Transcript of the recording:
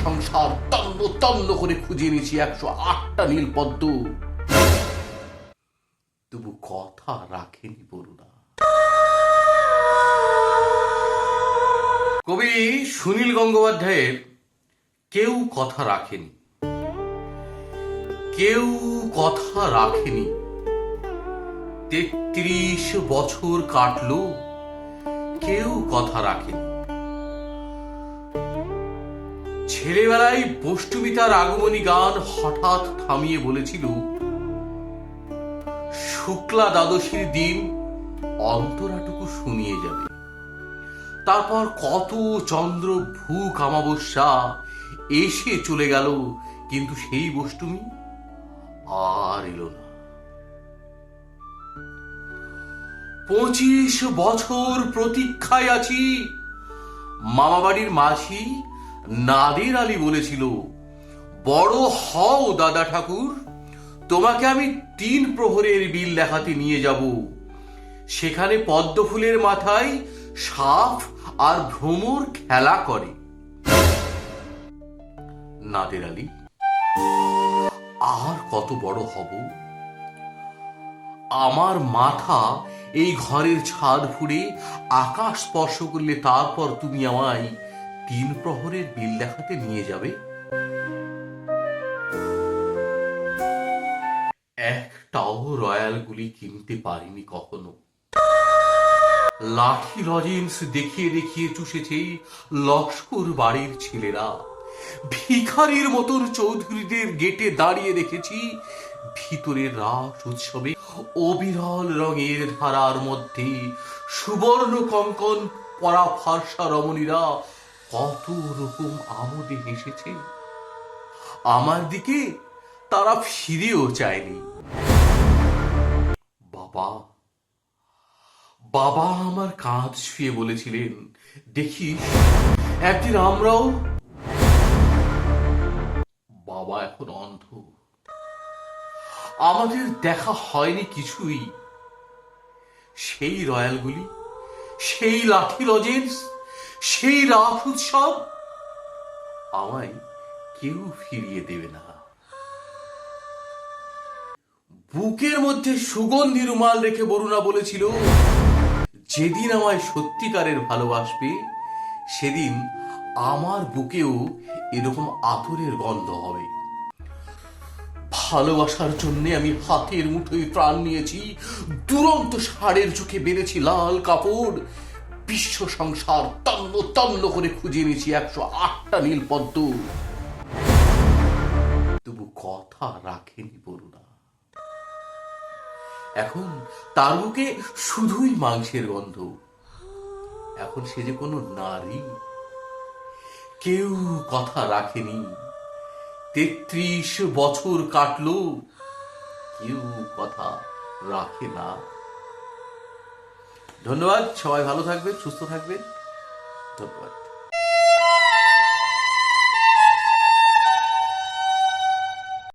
সংসার তন্ন তন্ন করে খুঁজে এনেছি 108টা নীল পদ্ম, তবু কথা রাখেনি বরুণা। কবি সুনীল গঙ্গোপাধ্যায়ের কেউ কথা রাখেনি, কেউ কথা রাখেনি, 33 বছর কাটলো, কেউ কথা রাখেনি। ছেলেবেলায় বষ্টমিতার আগমনী গান হঠাৎ থামিয়ে বলেছিল, শুক্লা দ্বাদশীর দিন অন্তরাটুকু শুনিয়ে যাবে। তারপর কত চন্দ্র ভূক অমাবস্যা এসে চলে গেল, কিন্তু সেই বষ্টমী আর এলো না। 25 বছর প্রতীক্ষায় আছি। মামাবাড়ির মাঝি নাদের আলী বলেছিল, বড় হও দাদা ঠাকুর, তোমাকে আমি 3 প্রহরের বিল দেখাতে নিয়ে যাব। সেখানে পদ্ম ফুলের মাথায় সাপ আর ভ্রমর খেলা করে। নাদের আলী, আর কত বড় হব? আমার মাথা এই ঘরের ছাদ ফুঁড়ে আকাশ স্পর্শ করলে তারপর তুমি আমায় 3 প্রহরের বিল দেখাতে নিয়ে যাবে। একটাও রয়্যাল গুলি কিনতে পারিনি কখনো। লাঠি লজেন্স দেখিয়ে দেখিয়ে চুষেছে লস্কর বাড়ির ছেলেরা। ভিখারির মতন চৌধুরীদের গেটে দাঁড়িয়ে দেখেছি ভিতরের রাস উৎসবে অবিরল রঙের ধারার মধ্যে সুবর্ণ কঙ্কন পরা ফার্সা রমণীরা কত রকম আমোদে হেসেছে। আমার দিকে তারা ফিরেও চায়নি। বাবা বাবা আমার কাঁধ ছুঁয়ে বলেছিলেন, দেখিস একদিন আমরাও। বাবা এখন অন্ধ, আমাদের দেখা হয়নি কিছুই। সেই রয়্যালগুলি, সেই লাঠি লজেন্স, সেই রাস উৎসব আমায় কেউ ফিরিয়ে দেবে না। বুকের মধ্যে সুগন্ধি রুমাল রেখে বরুণা বলেছিল, যেদিন আমায় সত্যিকারের ভালোবাসবে সেদিন আমার বুকেও এরকম আতরের গন্ধ হবে। ভালোবাসার জন্য আমি হাতের মুঠোয় প্রাণ নিয়েছি, দুরন্ত ষাঁড়ের চোখে বেঁধেছি লাল কাপড়। বিশ্ব সংসার তন্ন তন্ন করে খুঁজে এনেছি 108টা নীল পদ্ম, তবু কথা রাখেনি বরুণা। এখন তার বুকে শুধুই মাংসের গন্ধ। এখন সে যে কোনো নারী। কেউ কথা রাখেনি, 33 বছর কাটলো, কেউ কথা রাখে না। ধন্যবাদ, সবাই ভালো থাকবেন, সুস্থ থাকবেন। ধন্যবাদ।